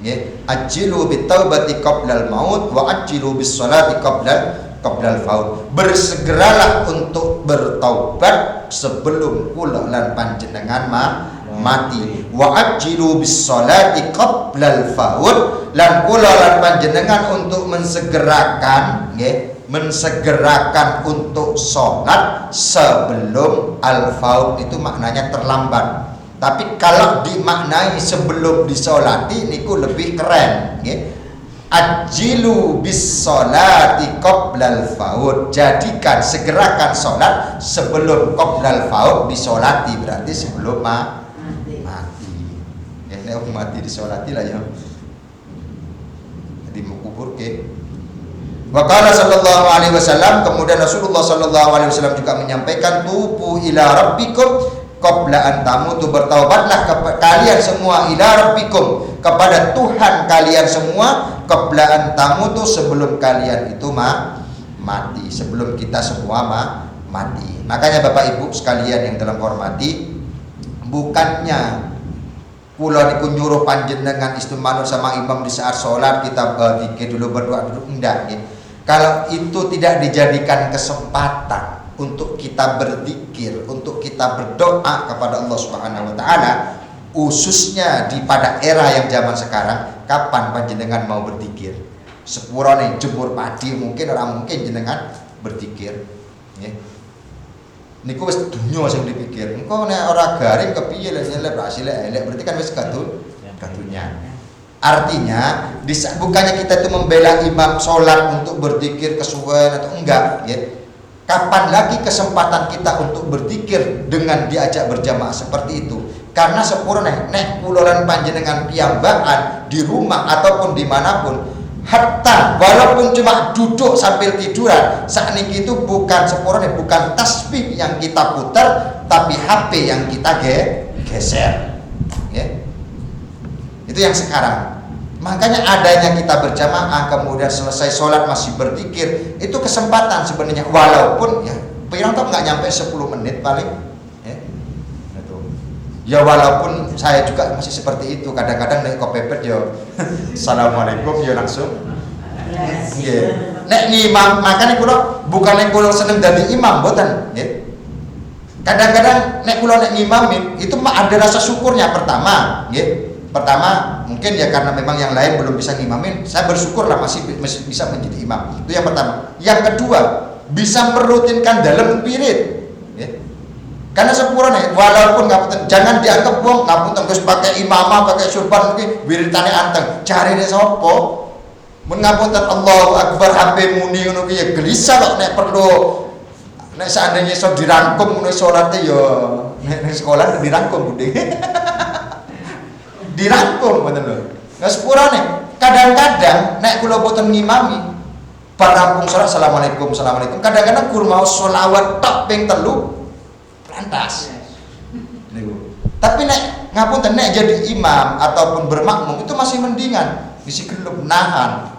nggih. Ajilu bitaubati qablal maut wa ajilu bis sholati qablal faut. Bersegeralah untuk bertaubat sebelum kula lan panjenengan mati. Wa ajilu bis sholati qablal faut. Lan kula lan panjenengan untuk mensegerakan, nggih, mensegerakan untuk sholat sebelum al-faut. Itu maknanya terlambat. Tapi kalau dimaknai sebelum disolati niku lebih keren, nggih. Ajilu bis sholati qablal faut. Jadikan segerakan sholat sebelum qablal faut disolati, berarti sebelum mati. Ya nek mati disolati lah ya. Jadi mau kubur ke. Wa qala sallallahu alaihi wasallam, kemudian Rasulullah sallallahu alaihi wasallam juga menyampaikan tubu ila rabbikum qabla an tamutu. Bertaubatlah kalian semua ila rabbikum, kepada Tuhan kalian semua, qabla an tamutu, sebelum kalian itu mati, sebelum kita semua mati. Makanya Bapak Ibu sekalian yang dalam hormati, bukannya kula niku nyuruh panjenengan istimanur sama imam di saat sholat kita zikir dulu, berdoa dulu, enggak ya. Kalau itu tidak dijadikan kesempatan untuk kita berzikir, untuk kita berdoa kepada Allah Subhanahu wa taala, khususnya pada era yang zaman sekarang, kapan panjenengan mau berzikir? Sepurane jemur padi mungkin orang mungkin jenengan berzikir, nggih. Niku wis dunya sing dipikir. Engko nek ora garing kepiye lek nyelep hasil elek, berarti kan wis kadunya. Artinya bukannya kita itu membela imam sholat untuk berzikir kesuwen atau enggak, ya. Kapan lagi kesempatan kita untuk berzikir dengan diajak berjamaah seperti itu? Karena sepurane nek kula lan panjenengan piyambakan di rumah ataupun dimanapun, hatta walaupun cuma duduk sambil tiduran, sakniki itu bukan sepurane, bukan tasbih yang kita putar, tapi HP yang kita geser, ya. Itu yang sekarang. Makanya adanya kita berjamaah kemudian selesai sholat masih berzikir, itu kesempatan sebenarnya, walaupun ya pirang tak nggak nyampe 10 menit paling, ya. Ya walaupun saya juga masih seperti itu, kadang-kadang nek kepepet ya assalamualaikum ya langsung. Yeah. Nek imam, makanya kula bukan kula seneng dadi imam mboten, nggih. Kadang-kadang nek kula nek ngimamin itu ada rasa syukurnya. Pertama, nggih. Pertama mungkin ya karena memang yang lain belum bisa ngimamin, saya bersyukur lah masih bisa menjadi imam. Itu yang pertama. Yang kedua, bisa merutinkan dalam pirit, nggih. Karena sepurane walaupun ngapunten jangan dianggap wong ngapunten terus pakai imamah, pakai surban kuwi wiritane anteng. Carine sapa? Mun ngapunten Allahu Akbar HP muni ngono ki ya gelisah kok nek perlu nek seandainya iso dirangkum ngono salate ya nek sekolah dirangkum Budi. Dirangkum ngoten lho. Nah sepurane kadang-kadang nek kula boten ngimami bar rampung salat assalamualaikum. Kadang-kadang kur mau selawat tok ping 3 lantas. Niku. Tapi nek ngapunten nek jadi imam ataupun bermakmum itu masih mendingan. isi gelem nahan.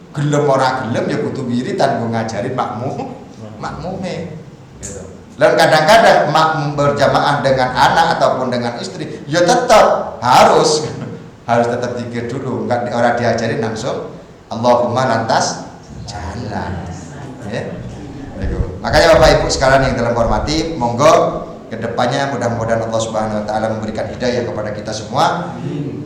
Gelem ora gelem ya kudu wiritan nggo ngajarin makmume gitu. Dan kadang-kadang makmum berjamaah dengan anak ataupun dengan istri ya tetap harus tetap zikir dulu, enggak orang diajarin langsung Allahumma lantas jalan ya. Makanya Bapak Ibu sekalian yang dalam hormati, monggo kedepannya mudah-mudahan Allah Subhanahu wa taala memberikan hidayah kepada kita semua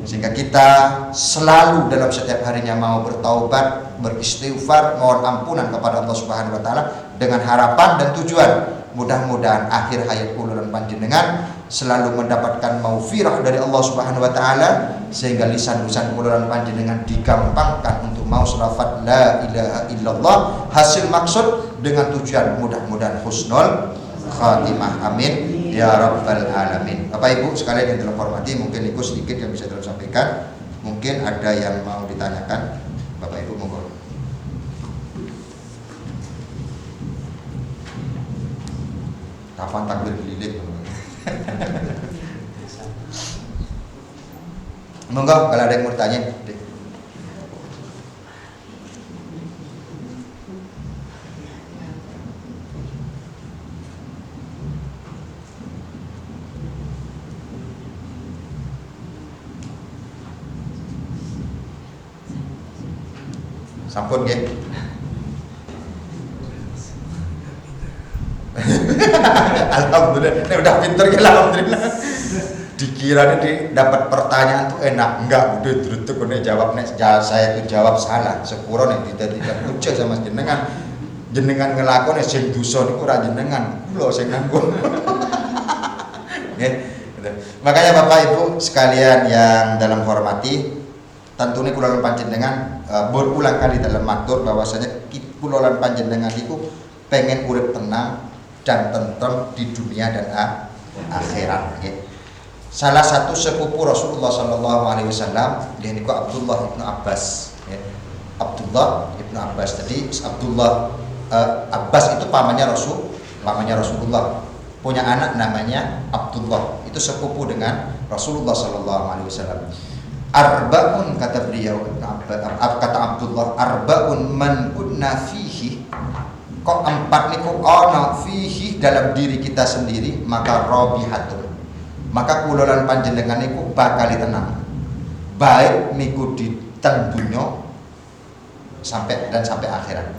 sehingga kita selalu dalam setiap harinya mau bertaubat, beristighfar, mohon ampunan kepada Allah Subhanahu wa taala dengan harapan dan tujuan mudah-mudahan akhir hayat kula lan panjenengan selalu mendapatkan maufirah dari Allah Subhanahu wa taala sehingga lisan-lisan kula lan panjenengan digampangkan untuk mau selafat la ilaha illallah, hasil maksud dengan tujuan mudah-mudahan husnul khatimah, amin ya rabbal alamin. Bapak Ibu sekalian yang terhormati, mungkin itu sedikit yang bisa saya sampaikan. Mungkin ada yang mau ditanyakan, Bapak Ibu monggo. Kapan takbir keliling? Monggo kalau ada yang mau ditanya. Sampun nggih. Alhamdulillah, ini udah pinter ya, alhamdulillah. Dikira ini dapat pertanyaan tuh enak, enggak udah drutuk nek jawab nek saya tuh jawab salah. Sepuro nek tidak ucap sama jenengan ngelakoni sing dosa niku ora jenengan, kula sing nanggung. Nggih. Makanya Bapak Ibu sekalian yang dalam hormati, tentunya kula lan panjenengan berulang kali dalam matur bahwasanya kula lan panjenengan iku pengen urip tenang dan tentrem di dunia dan akhirat. Salah satu sepupu Rasulullah Sallallahu Alaihi Wasallam yaitu Abdullah ibnu Abbas. Abdullah ibnu Abbas. Jadi Abdullah Abbas itu pamannya Rasulullah. Punya anak namanya Abdullah. Itu sepupu dengan Rasulullah Sallallahu Alaihi Wasallam. Arba'un kata beliau, kata Abdullah, arba'un man kunna fihi, kok empat niku ana fihi dalam diri kita sendiri, maka rabihatun, maka kula lan panjenengan niku bakal tenang baik niku di teng dunya sampai akhirat.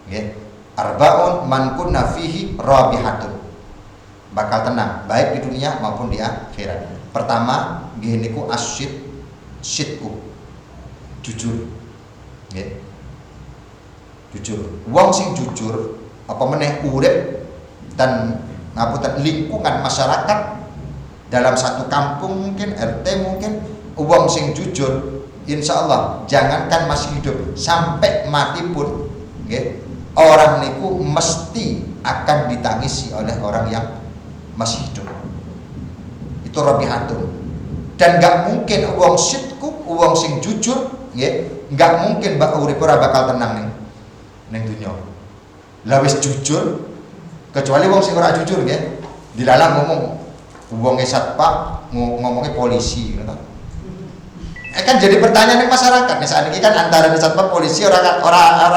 Nggih. Arba'un man kunna fihi rabihatun, bakal tenang baik di dunia maupun di akhirat. Pertama nggih niku sidku, jujur, nggih. Jujur. Wong sing jujur apa meneh urip dan ngapunten lingkungan masyarakat dalam satu kampung mungkin RT mungkin wong sing jujur insyaallah jangankan masih hidup sampai mati pun nggih orang niku mesti akan ditangisi oleh orang yang masih hidup. Itu rabihatun. Dan gak mungkin wong sidku, wong sing jujur, nggih, gak mungkin urip ora bakal tenang ning dunya. Lah wis jujur, kecuali wong sing ora jujur nggih, dilalang ngomong wonge satpam, ngomongnya polisi ngono. Kan jadi pertanyaan ning masyarakat. Nek saat ini kan antara satpam polisi ora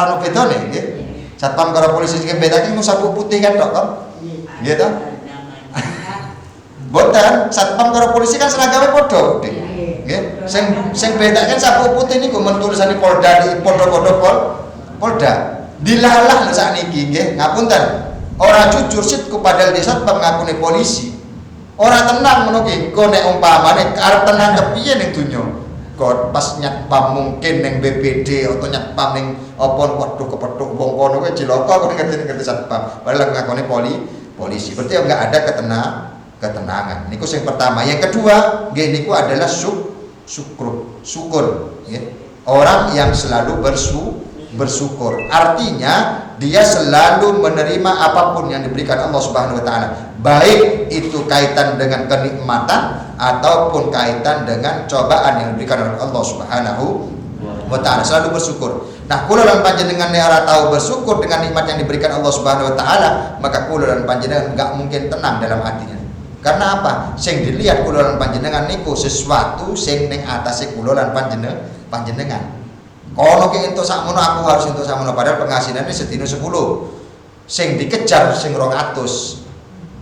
ono bedane nggih. Satpam karo polisi sing bedane mung sapu putih kan tok kan. Nggih to? Boten, satpam karo polisi kan seragame padha, Dik. Nggih. Sing beda kan sapu putih niku men tulisane Polda di pondok-pondok Polda. Dilalah lho sakniki nggih, ngapunten. Ora jujur sitku padahal di satpam ngakune polisi. Ora tenang ngono ki. Kok nek umpamane arep tenang kepiye ning donya? Kok pas nyatpam mungkin ning BPD atau nyatpam ning apa waduh kepethuk wong kono kuwi cilaka kok ngerti satpam. Padahal ngakone polisi. Berarti enggak ada ketenangan. Niku yang pertama. Yang kedua, nggih niku adalah syukur, nggih. Orang yang selalu bersyukur. Artinya dia selalu menerima apapun yang diberikan Allah Subhanahu wa taala. Baik itu kaitan dengan kenikmatan ataupun kaitan dengan cobaan yang diberikan oleh Allah Subhanahu wa taala. Selalu bersyukur. Nah, kula lan panjenengan nek ora tahu bersyukur dengan nikmat yang diberikan Allah Subhanahu wa taala, maka kula lan panjenengan enggak mungkin tenang dalam hatinya. Karena apa? Sing dilihat kula lan panjenengan niku sesuatu sing ning atase kula lan panjenengan. Kono ki entuk sakmono aku harus entuk sakmono padahal penghasilane sedina 10. Sing dikejar sing 200.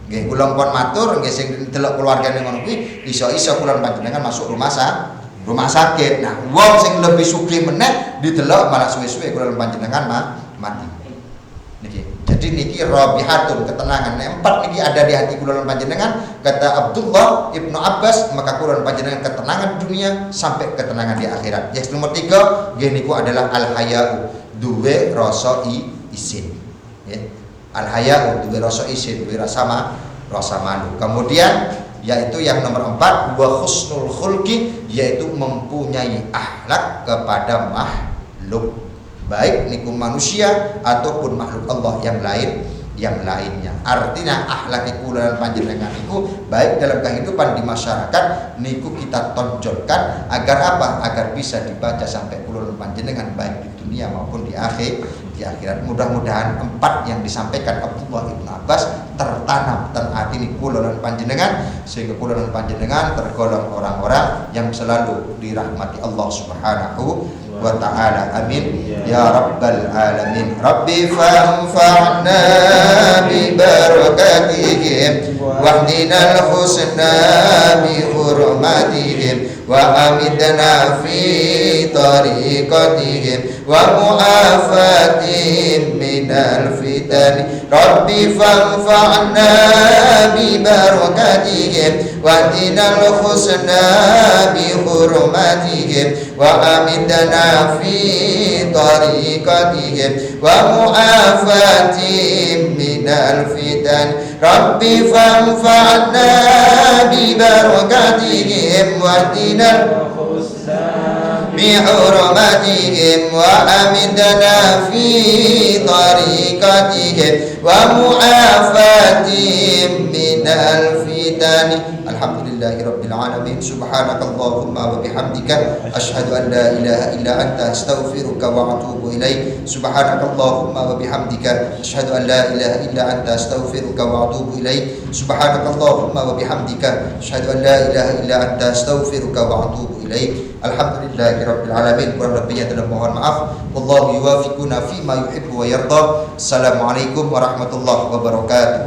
Nggih kula pun matur nggih sing delok keluargane ngono kuwi iso-iso kula panjenengan masuk rumah sakit. Nah, wong sing lebih sugih meneh didelok malah suwe-suwe kula panjenengan mati. Niki. Jadi niki rabihatun ketenangan. Empat niki ada di hati kula panjenengan kata Abdullah Ibnu Abbas, maka kula panjenengan ketenangan di dunia sampai ketenangan di akhirat. Yang nomor 3 nggih niku adalah al-haya'u, duwe rasa isin. Ya. Al-haya'u duwe rasa isin, duwe rasa malu. Kemudian yaitu yang nomor 4 wa husnul khulqi, yaitu mempunyai akhlak kepada makhluk, baik niku manusia ataupun makhluk Allah yang lainnya. Artinya akhlak kula panjenengan niku baik dalam kehidupan di masyarakat niku kita tonjolkan agar apa? Agar bisa dibaca sampai kula panjenengan baik di dunia maupun di akhirat. Mudah-mudahan 4 yang disampaikan Abdullah Ibnu Abbas tertanam dan hati ini kula lan panjenengan sehingga kula lan panjenengan tergolong orang-orang yang selalu dirahmati Allah Subhanahu wa ta'ala. Amin ya rabbal alamin. Rabbi fanfa'na bi barakatihim wahdinal husna bi hurmatihim wa amidna fi tariqatihim wa mu'afatihim minal fitan. Rabbi fanfa'na bi barakatihim wahdinal husna bi hurmatihim wa amidna fi tariqatihim wa mu'afatihim minal fitan. Rabbi fanfa'na bi barakatihim wahdinal bihurmatihim wa amidna fi tariqatihim wa mu'afatihim minal fitani. Alhamdulillahi rabbil alamin. Subhanakallahumma wa bihamdika asyhadu an la ilaha illa anta astaghfiruka wa atubu ilaik. Subhanakallahumma wa bihamdika asyhadu an la ilaha illa anta astaghfiruka wa atubu ilaik. Subhanakallahumma wa bihamdika asyhadu an la ilaha illa anta astaghfiruka wa atubu ilaik. Alhamdulillahi rabbil alamin. Kurang lebihnya dalam mohon maaf. Wallahu yuwaffiquna fi ma yuhibbu wa yarda. Assalamualaikum warahmatullahi wabarakatuh.